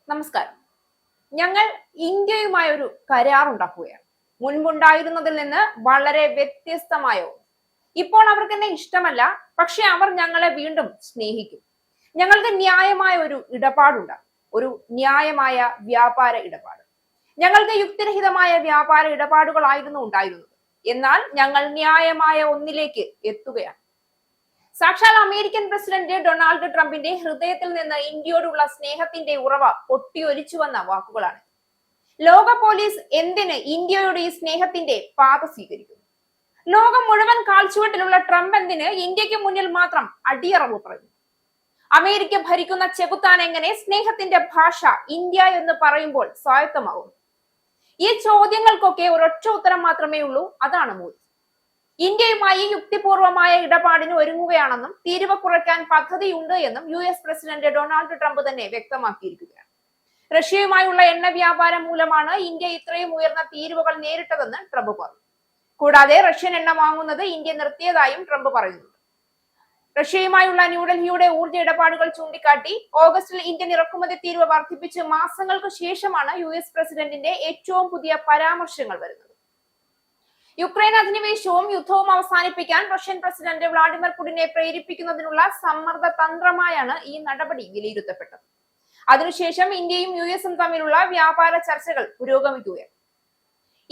നമസ്കാരം. ഞങ്ങൾ ഇന്ത്യയുമായി ഒരു കരാർ ഉണ്ടാക്കുകയാണ്. മുൻപുണ്ടായിരുന്നതിൽ നിന്ന് വളരെ വ്യത്യസ്തമായോ. ഇപ്പോൾ അവർക്ക് എന്നെ ഇഷ്ടമല്ല, പക്ഷെ അവർ ഞങ്ങളെ വീണ്ടും സ്നേഹിക്കും. ഞങ്ങൾക്ക് ന്യായമായ ഒരു ഇടപാടുണ്ടാകും, ഒരു ന്യായമായ വ്യാപാര ഇടപാട്. ഞങ്ങൾക്ക് യുക്തിരഹിതമായ വ്യാപാര ഇടപാടുകളായിരുന്നു ഉണ്ടായിരുന്നത്. എന്നാൽ ഞങ്ങൾ ന്യായമായ ഒന്നിലേക്ക് എത്തുകയാണ്. സാക്ഷാൽ അമേരിക്കൻ പ്രസിഡന്റ് ഡൊണാൾഡ് ട്രംപിന്റെ ഹൃദയത്തിൽ നിന്ന് ഇന്ത്യയോടുള്ള സ്നേഹത്തിന്റെ ഉറവ പൊട്ടിയൊലിച്ചുവന്ന വാക്കുകളാണ്. ലോക പോലീസ് എന്തിന് ഇന്ത്യയോട് ഈ സ്നേഹത്തിന്റെ പാത സ്വീകരിക്കുന്നു? ലോകം മുഴുവൻ കാൽച്ചുവട്ടിലുള്ള ട്രംപ് എന്തിന് ഇന്ത്യക്ക് മുന്നിൽ മാത്രം അടിയറവ് പറയുന്നു? അമേരിക്ക ഭരിക്കുന്ന ചെകുത്താൻ എങ്ങനെ സ്നേഹത്തിന്റെ ഭാഷ ഇന്ത്യ എന്ന് പറയുമ്പോൾ സ്വായത്തമാകുന്നു? ഈ ചോദ്യങ്ങൾക്കൊക്കെ ഒരൊറ്റ ഉത്തരം മാത്രമേ ഉള്ളൂ, അതാണ് മോദി. ഇന്ത്യയുമായി യുക്തിപൂർവമായ ഇടപാടിന് ഒരുങ്ങുകയാണെന്നും തീരുവ കുറയ്ക്കാൻ പദ്ധതിയുണ്ട് എന്നും US പ്രസിഡന്റ് ഡൊണാൾഡ് ട്രംപ് തന്നെ വ്യക്തമാക്കിയിരിക്കുകയാണ്. റഷ്യയുമായുള്ള എണ്ണ വ്യാപാരം മൂലമാണ് ഇന്ത്യ ഇത്രയും ഉയർന്ന തീരുവകൾ നേരിട്ടതെന്ന് ട്രംപ് പറഞ്ഞു. കൂടാതെ റഷ്യൻ എണ്ണ വാങ്ങുന്നത് ഇന്ത്യ നിർത്തിയതായും ട്രംപ് പറയുന്നുണ്ട്. റഷ്യയുമായുള്ള ന്യൂഡൽഹിയുടെ ഊർജ്ജ ഇടപാടുകൾ ചൂണ്ടിക്കാട്ടി ഓഗസ്റ്റിൽ ഇന്ത്യൻ ഇറക്കുമതി തീരുവ വർദ്ധിപ്പിച്ച് മാസങ്ങൾക്ക് ശേഷമാണ് US പ്രസിഡന്റിന്റെ ഏറ്റവും പുതിയ പരാമർശങ്ങൾ വരുന്നത്. യുക്രൈൻ അധിനിവേശവും യുദ്ധവും അവസാനിപ്പിക്കാൻ റഷ്യൻ പ്രസിഡന്റ് വ്ളാഡിമിർ പുടിനെ പ്രേരിപ്പിക്കുന്നതിനുള്ള സമ്മർദ്ദ തന്ത്രമായാണ് ഈ നടപടി വിലയിരുത്തപ്പെട്ടത്. അതിനുശേഷം ഇന്ത്യയും US തമ്മിലുള്ള വ്യാപാര ചർച്ചകൾ പുരോഗമിക്കുകയാണ്.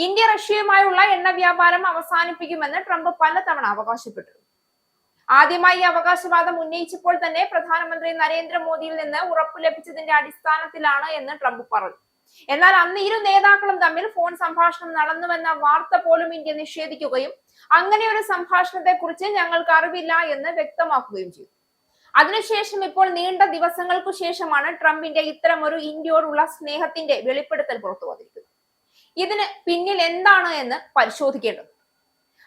ഇന്ത്യ റഷ്യയുമായുള്ള എണ്ണ വ്യാപാരം അവസാനിപ്പിക്കുമെന്ന് ട്രംപ് പലതവണ അവകാശപ്പെട്ടിരുന്നു. ആദ്യമായി അവകാശവാദം ഉന്നയിച്ചപ്പോൾ തന്നെ പ്രധാനമന്ത്രി നരേന്ദ്രമോദിയിൽ നിന്ന് ഉറപ്പു ലഭിച്ചതിന്റെ അടിസ്ഥാനത്തിലാണ് എന്ന് ട്രംപ് പറഞ്ഞു. എന്നാൽ അന്ന് ഇരു നേതാക്കളും തമ്മിൽ ഫോൺ സംഭാഷണം നടന്നുവെന്ന വാർത്ത പോലും ഇന്ത്യ നിഷേധിക്കുകയും അങ്ങനെ ഒരു സംഭാഷണത്തെ കുറിച്ച് ഞങ്ങൾക്ക് അറിവില്ല എന്ന് വ്യക്തമാക്കുകയും ചെയ്തു. അതിനുശേഷം ഇപ്പോൾ നീണ്ട ദിവസങ്ങൾക്കു ശേഷമാണ് ട്രംപിന്റെ ഇത്തരം ഒരു ഇന്ത്യയോടുള്ള സ്നേഹത്തിന്റെ വെളിപ്പെടുത്തൽ പുറത്തു വന്നിരിക്കുന്നത്. ഇതിന് പിന്നിൽ എന്താണ് എന്ന് പരിശോധിക്കേണ്ടത്.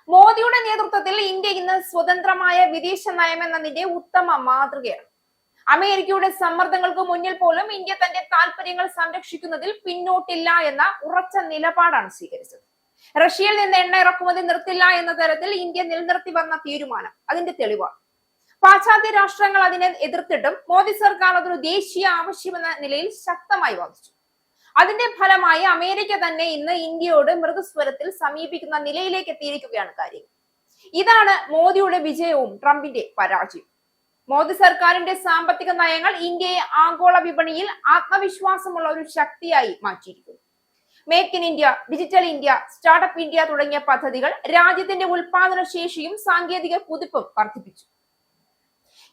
മോദിയുടെ നേതൃത്വത്തിൽ ഇന്ത്യ ഇന്ന് സ്വതന്ത്രമായ വിദേശ നയമെന്നതിന്റെ ഉത്തമ മാതൃകയാണ്. അമേരിക്കയുടെ സമ്മർദ്ദങ്ങൾക്ക് മുന്നിൽ പോലും ഇന്ത്യ തന്റെ താല്പര്യങ്ങൾ സംരക്ഷിക്കുന്നതിൽ പിന്നോട്ടില്ല എന്ന ഉറച്ച നിലപാടാണ് സ്വീകരിച്ചത്. റഷ്യയിൽ നിന്ന് എണ്ണ ഇറക്കുമതി നിർത്തില്ല എന്ന തരത്തിൽ ഇന്ത്യ നിലനിർത്തി വന്ന തീരുമാനം അതിന്റെ തെളിവാണ്. പാശ്ചാത്യ രാഷ്ട്രങ്ങൾ അതിനെ എതിർത്തിട്ടും മോദി സർക്കാർ അതൊരു ദേശീയ ആവശ്യമെന്ന നിലയിൽ ശക്തമായി വാദിച്ചു. അതിന്റെ ഫലമായി അമേരിക്ക തന്നെ ഇന്ന് ഇന്ത്യയോട് മൃദുസ്വരത്തിൽ സമീപിക്കുന്ന നിലയിലേക്ക് എത്തിയിരിക്കുകയാണ് കാര്യം. ഇതാണ് മോദിയുടെ വിജയവും ട്രംപിന്റെ പരാജയവും. മോദി സർക്കാരിന്റെ സാമ്പത്തിക നയങ്ങൾ ഇന്ത്യയെ ആഗോള വിപണിയിൽ ആത്മവിശ്വാസമുള്ള ഒരു ശക്തിയായി മാറ്റിയിരിക്കുന്നു. Make in India, digital India, startup India തുടങ്ങിയ പദ്ധതികൾ രാജ്യത്തിന്റെ ഉൽപാദന ശേഷിയും സാങ്കേതിക കുതിപ്പും വർദ്ധിപ്പിച്ചു.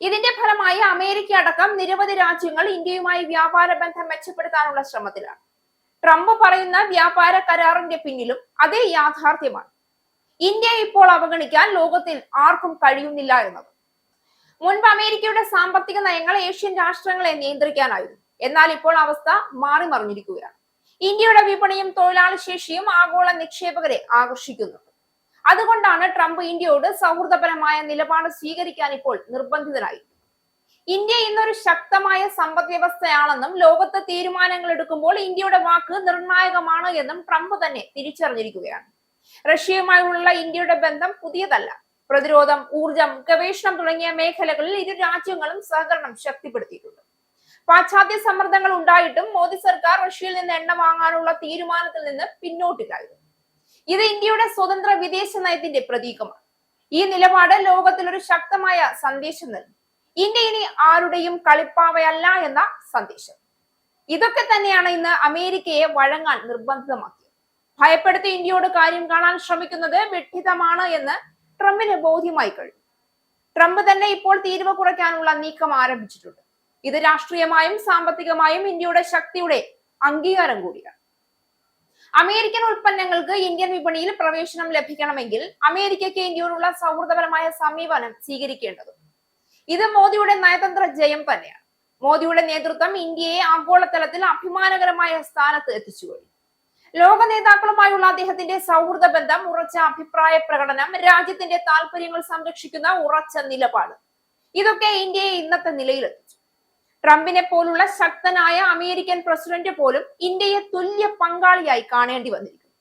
ഇതിന്റെ ഫലമായി അമേരിക്ക അടക്കം നിരവധി രാജ്യങ്ങൾ ഇന്ത്യയുമായി വ്യാപാര ബന്ധം മെച്ചപ്പെടുത്താനുള്ള ശ്രമത്തിലാണ്. ട്രംപ് പറയുന്ന വ്യാപാര കരാറിന്റെ പിന്നിലും അതേ യാഥാർത്ഥ്യമാണ്. ഇന്ത്യ ഇപ്പോൾ അവഗണിക്കാൻ ലോകത്തിൽ ആർക്കും കഴിയുന്നില്ല എന്നത്. മുൻപ് അമേരിക്കയുടെ സാമ്പത്തിക നയങ്ങൾ ഏഷ്യൻ രാഷ്ട്രങ്ങളെ നിയന്ത്രിക്കാനായിരുന്നു. എന്നാൽ ഇപ്പോൾ അവസ്ഥ മാറി മറിഞ്ഞിരിക്കുകയാണ്. ഇന്ത്യയുടെ വിപണിയും തൊഴിലാളി ശേഷിയും ആഗോള നിക്ഷേപകരെ ആകർഷിക്കുന്നുണ്ട്. അതുകൊണ്ടാണ് ട്രംപ് ഇന്ത്യയോട് സൗഹൃദപരമായ നിലപാട് സ്വീകരിക്കാൻ ഇപ്പോൾ നിർബന്ധിതനായി. ഇന്ത്യ ഇന്നൊരു ശക്തമായ സമ്പദ് വ്യവസ്ഥയാണെന്നും ലോകത്ത് തീരുമാനങ്ങൾ എടുക്കുമ്പോൾ ഇന്ത്യയുടെ വാക്ക് നിർണായകമാണ് എന്നും ട്രംപ് തന്നെ തിരിച്ചറിഞ്ഞിരിക്കുകയാണ്. റഷ്യയുമായുള്ള ഇന്ത്യയുടെ ബന്ധം പുതിയതല്ല. പ്രതിരോധം, ഊർജം, ഗവേഷണം തുടങ്ങിയ മേഖലകളിൽ ഇരു രാജ്യങ്ങളും സഹകരണം ശക്തിപ്പെടുത്തിയിട്ടുണ്ട്. പാശ്ചാത്യ സമ്മർദ്ദങ്ങൾ ഉണ്ടായിട്ടും മോദി സർക്കാർ റഷ്യയിൽ നിന്ന് എണ്ണ വാങ്ങാനുള്ള തീരുമാനത്തിൽ നിന്ന് പിന്നോട്ടില്ലായിരുന്നു. ഇത് ഇന്ത്യയുടെ സ്വതന്ത്ര വിദേശ നയത്തിന്റെ പ്രതീകമാണ്. ഈ നിലപാട് ലോകത്തിൽ ഒരു ശക്തമായ സന്ദേശം നൽകി. ഇന്ത്യ ഇനി ആരുടെയും കളിപ്പാവയല്ല എന്ന സന്ദേശം. ഇതൊക്കെ തന്നെയാണ് ഇന്ന് അമേരിക്കയെ വഴങ്ങാൻ നിർബന്ധിതമാക്കിയത്. ഭയപ്പെടുത്തി ഇന്ത്യയോട് കാര്യം കാണാൻ ശ്രമിക്കുന്നത് വിഡ്ഢിതമാണ് എന്ന് ട്രംപിന് ബോധ്യമായി കഴിഞ്ഞു. ട്രംപ് തന്നെ ഇപ്പോൾ തീരുവ കുറയ്ക്കാനുള്ള നീക്കം ആരംഭിച്ചിട്ടുണ്ട്. ഇത് രാഷ്ട്രീയമായും സാമ്പത്തികമായും ഇന്ത്യയുടെ ശക്തിയുടെ അംഗീകാരം കൂടിയാണ്. അമേരിക്കൻ ഉൽപ്പന്നങ്ങൾക്ക് ഇന്ത്യൻ വിപണിയിൽ പ്രവേശനം ലഭിക്കണമെങ്കിൽ അമേരിക്കയ്ക്ക് ഇന്ത്യയോടുള്ള സൗഹൃദപരമായ സമീപനം സ്വീകരിക്കേണ്ടതുണ്ട്. ഇത് മോദിയുടെ നയതന്ത്ര ജയം തന്നെയാണ്. മോദിയുടെ നേതൃത്വം ഇന്ത്യയെ ആഗോളതലത്തിൽ അഭിമാനകരമായ സ്ഥാനത്ത് എത്തിച്ചു കഴിഞ്ഞു. ലോക നേതാക്കളുമായുള്ള അദ്ദേഹത്തിന്റെ സൗഹൃദ ബന്ധം, ഉറച്ച അഭിപ്രായ പ്രകടനം, രാജ്യത്തിന്റെ താല്പര്യങ്ങൾ സംരക്ഷിക്കുന്ന ഉറച്ച നിലപാട്, ഇതൊക്കെ ഇന്ത്യയെ ഇന്നത്തെ നിലയിലെത്തിച്ചു. ട്രംപിനെ പോലുള്ള ശക്തനായ അമേരിക്കൻ പ്രസിഡന്റ് പോലും ഇന്ത്യയെ തുല്യ പങ്കാളിയായി കാണേണ്ടി വന്നിരിക്കുന്നു.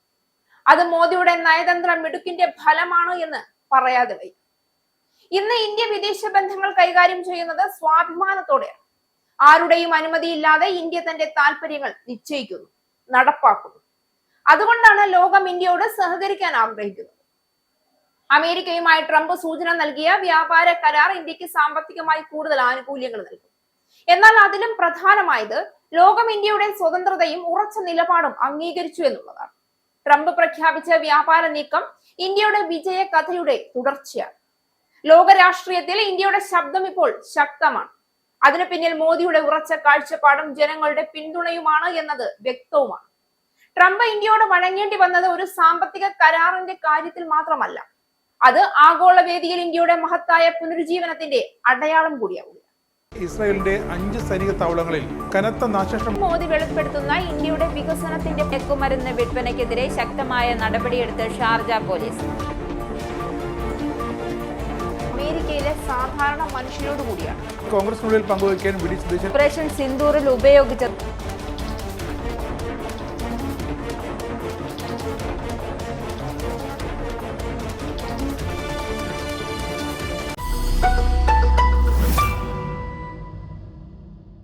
അത് മോദിയുടെ നയതന്ത്ര മിടുക്കിന്റെ ഫലമാണ് എന്ന് പറയാതെ വയ്യ. ഇന്ന് ഇന്ത്യ വിദേശ ബന്ധങ്ങൾ കൈകാര്യം ചെയ്യുന്നത് സ്വാഭിമാനത്തോടെയാണ്. ആരുടെയും അനുമതിയില്ലാതെ ഇന്ത്യ തന്റെ താല്പര്യങ്ങൾ നിശ്ചയിക്കുന്നു, നടപ്പാക്കുന്നു. അതുകൊണ്ടാണ് ലോകം ഇന്ത്യയോട് സഹകരിക്കാൻ ആഗ്രഹിക്കുന്നത്. അമേരിക്കയുമായി ട്രംപ് സൂചന നൽകിയ വ്യാപാര കരാർ ഇന്ത്യക്ക് സാമ്പത്തികമായി കൂടുതൽ ആനുകൂല്യങ്ങൾ നൽകും. എന്നാൽ അതിലും പ്രധാനമായത് ലോകം ഇന്ത്യയുടെ സ്വതന്ത്രതയും ഉറച്ച നിലപാടും അംഗീകരിച്ചു എന്നുള്ളതാണ്. ട്രംപ് പ്രഖ്യാപിച്ച വ്യാപാര നീക്കം ഇന്ത്യയുടെ വിജയ കഥയുടെ തുടർച്ചയാണ്. ലോക രാഷ്ട്രീയത്തിൽ ഇന്ത്യയുടെ ശബ്ദം ഇപ്പോൾ ശക്തമാണ്. അതിനു പിന്നിൽ മോദിയുടെ ഉറച്ച കാഴ്ചപ്പാടും ജനങ്ങളുടെ പിന്തുണയുമാണ് എന്നത് വ്യക്തവുമാണ്. ട്രംപ് ഇന്ത്യയോട് വഴങ്ങേണ്ടി വന്നത് ഒരു സാമ്പത്തിക കരാറിന്റെ കാര്യത്തിൽ മാത്രമല്ല, അത് ആഗോള വേദിയിൽ ഇന്ത്യയുടെ മഹത്തായ പുനരുജ്ജീവനത്തിന്റെ അടയാളം കൂടിയാവുക. ഇസ്രായേലിന്റെ 5 സൈനിക താവളങ്ങളിൽ കനത്ത നാശനഷ്ടം. മോദി വെളിപ്പെടുത്തുന്ന ഇന്ത്യയുടെ വികസനത്തിന്റെ മയക്കുമരുന്ന് വിൽപ്പനയ്ക്കെതിരെ ശക്തമായ നടപടിയെടുത്ത് ഷാർജ പോലീസ്. അമേരിക്കയിലെ സാധാരണ മനുഷ്യരോട് കൂടിയാണ് കോൺഗ്രസിനുള്ളിൽ പങ്കുവയ്ക്കാൻ വി ഡി സതീശൻ ഓപ്പറേഷൻ സിന്ദൂറിൽ ഉപയോഗിച്ച